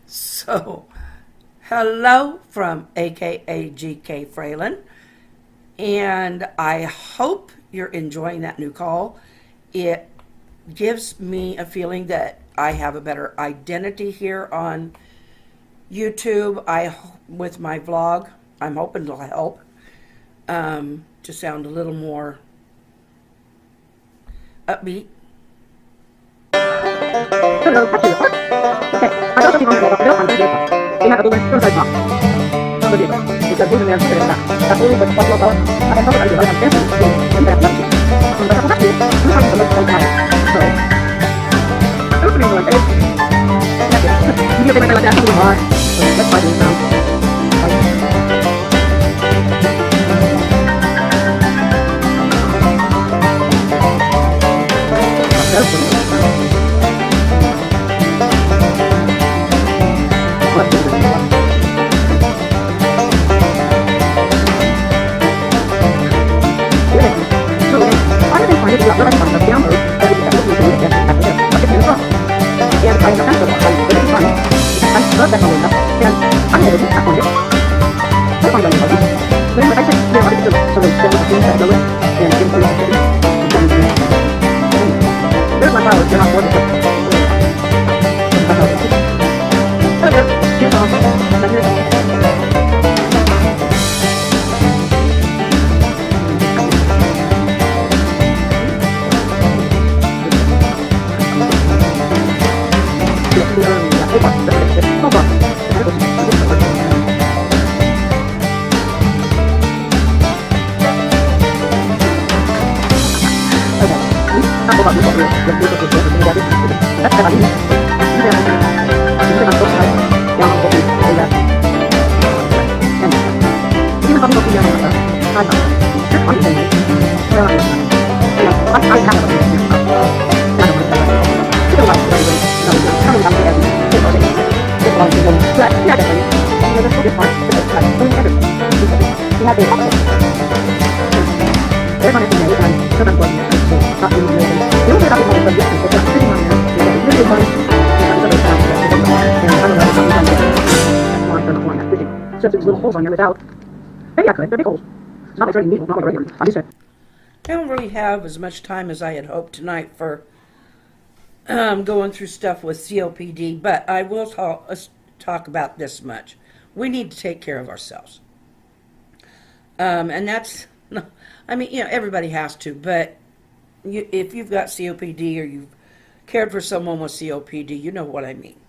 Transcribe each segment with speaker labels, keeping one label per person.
Speaker 1: So, hello from AKA GK Fralin, and I hope you're enjoying that new call. It gives me a feeling that I have a better identity here on YouTube. With my vlog, I'm hoping it'll help to sound a little more upbeat.
Speaker 2: Hello, actually, okay. I also think about the bill on the vehicle. They have a balloon from the top. On the vehicle. Because even their secret is that. That's only with what local. I can help it idea. I have dancing to and that lucky. But that's actually, we have to look so bad. So, it was pretty like, that's it. You can make like that to the bar. So, let's try doing now. Since these little holes on here without, maybe I could, they're big holes. It's not like threading needles, not like regular. I just said.
Speaker 1: I don't really have as much time as I had hoped tonight for going through stuff with COPD, but I will talk about this much. We need to take care of ourselves. And that's, I mean, everybody has to, but if you've got COPD or you've cared for someone with COPD, you know what I mean.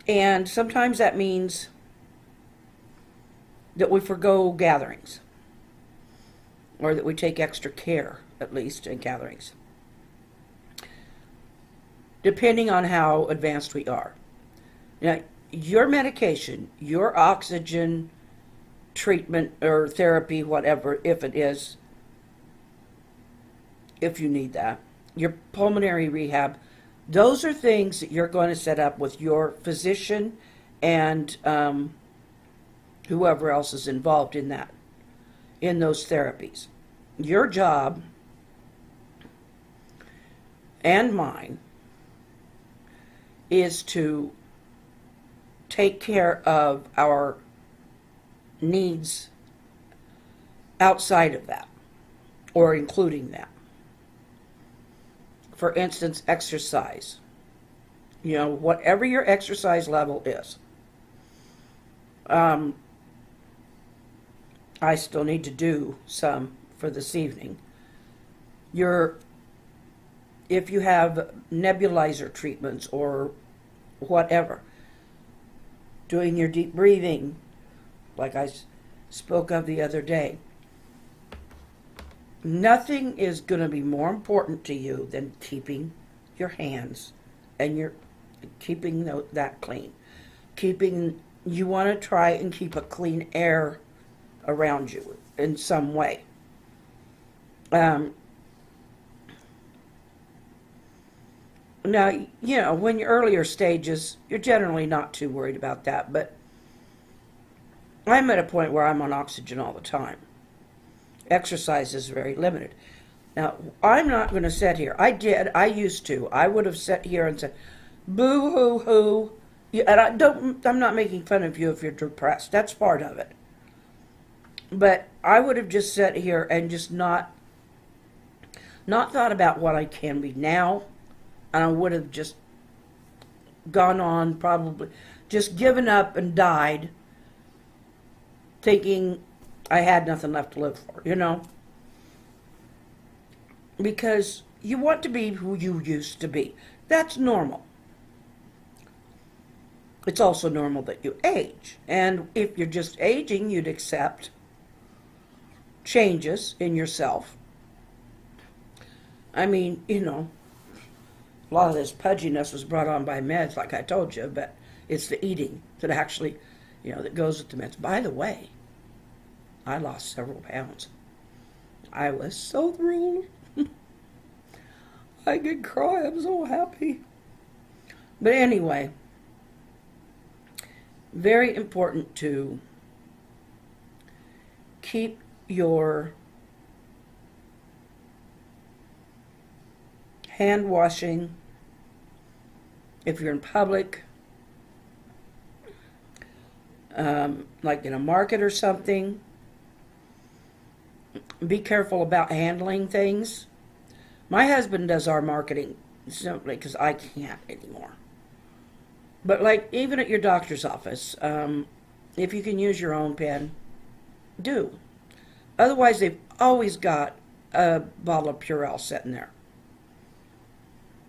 Speaker 1: And sometimes that means that we forgo gatherings, or that we take extra care, at least, in gatherings, depending on how advanced we are. Now, your medication, your oxygen treatment or therapy, whatever, if it is, if you need that, your pulmonary rehab, those are things that you're going to set up with your physician and whoever else is involved in that, in those therapies. Your job and mine is to take care of our needs outside of that, or including that. For instance, exercise. Whatever your exercise level is. I still need to do some for this evening. If you have nebulizer treatments or whatever, doing your deep breathing, like I spoke of the other day, nothing is going to be more important to you than keeping your hands and keeping that clean. You want to try and keep a clean air around you in some way. Now, when you're earlier stages, you're generally not too worried about that, but I'm at a point where I'm on oxygen all the time. Exercise is very limited. Now, I'm not going to sit here. I used to. I would have sat here and said, boo-hoo-hoo, Yeah, and I'm not making fun of you if you're depressed. That's part of it. But I would have just sat here and just not thought about what I can be now, and I would have just gone on, probably just given up and died, thinking I had nothing left to live for, because you want to be who you used to be. That's normal. It's also normal that you age. And if you're just aging, you'd accept changes in yourself. I mean, a lot of this pudginess was brought on by meds, like I told you, but it's the eating that actually, that goes with the meds. By the way, I lost several pounds. I was so thrilled. I could cry. I'm so happy. But anyway, very important to keep your hand washing if you're in public, like in a market or something. Be careful about handling things. My husband does our marketing simply because I can't anymore. But like even at your doctor's office, if you can use your own pen, do. Otherwise, they've always got a bottle of Purell sitting there.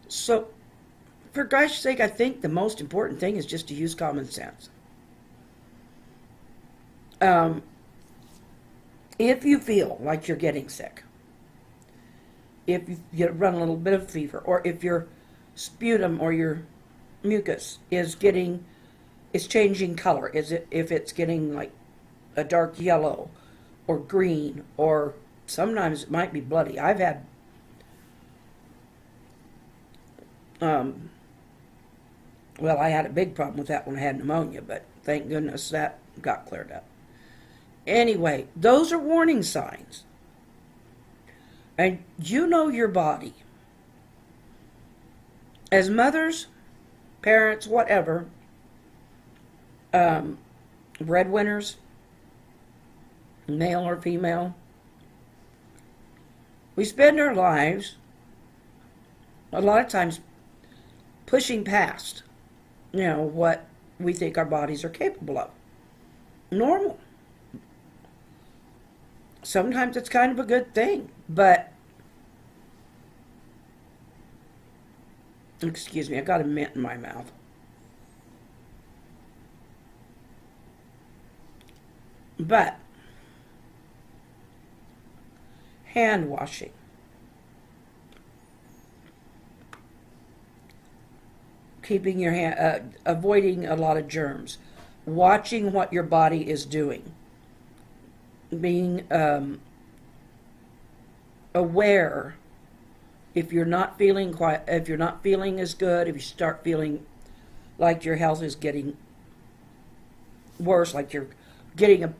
Speaker 1: So, for gosh sake, I think the most important thing is just to use common sense. If you feel like you're getting sick, if you run a little bit of fever, or if your sputum or your mucus is changing color, if it's getting like a dark yellow or green, or sometimes it might be bloody. I've had I had a big problem with that when I had pneumonia, but thank goodness that got cleared up. Anyway, those are warning signs. And you know your body. As mothers, parents, whatever, breadwinners, male or female, we spend our lives a lot of times pushing past, what we think our bodies are capable of. Normal. Sometimes it's kind of a good thing, but, excuse me, I got a mint in my mouth. But, hand washing. Keeping your hand, avoiding a lot of germs. Watching what your body is doing. Being aware if you're not feeling as good, if you start feeling like your health is getting worse, like you're getting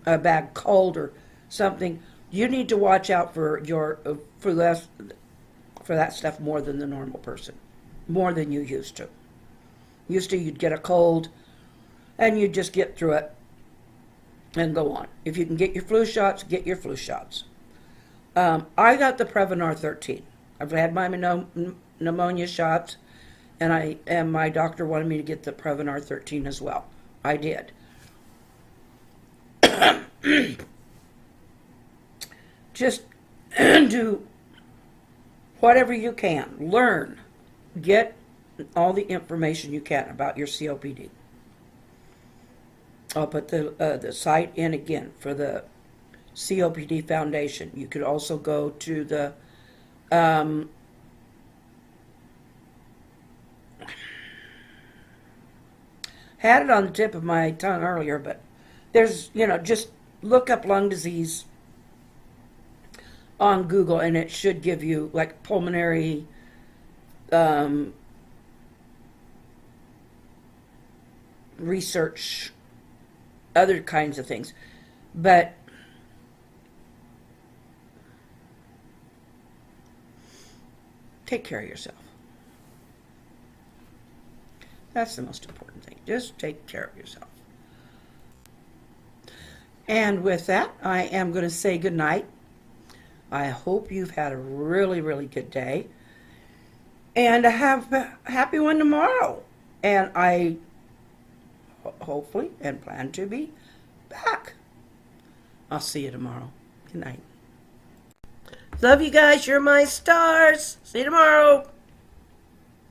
Speaker 1: a bad cold or something, you need to watch out for that stuff more than the normal person, more than you used to. Used to, you'd get a cold and you'd just get through it and go on. If you can get your flu shots, get your flu shots. I got the Prevnar 13. I've had my pneumonia shots, and my doctor wanted me to get the Prevnar 13 as well. I did. Just do whatever you can. Learn. Get all the information you can about your COPD. I'll put the site in again for the COPD Foundation. You could also go to the had it on the tip of my tongue earlier, but there's, just look up lung disease on Google and it should give you like pulmonary research, other kinds of things. But take care of yourself. That's the most important thing. Just take care of yourself. And with that, I am going to say good night. I hope you've had a really, really good day. And have a happy one tomorrow. And I hopefully and plan to be back. I'll see you tomorrow. Good night.
Speaker 3: Love you guys. You're my stars. See you tomorrow.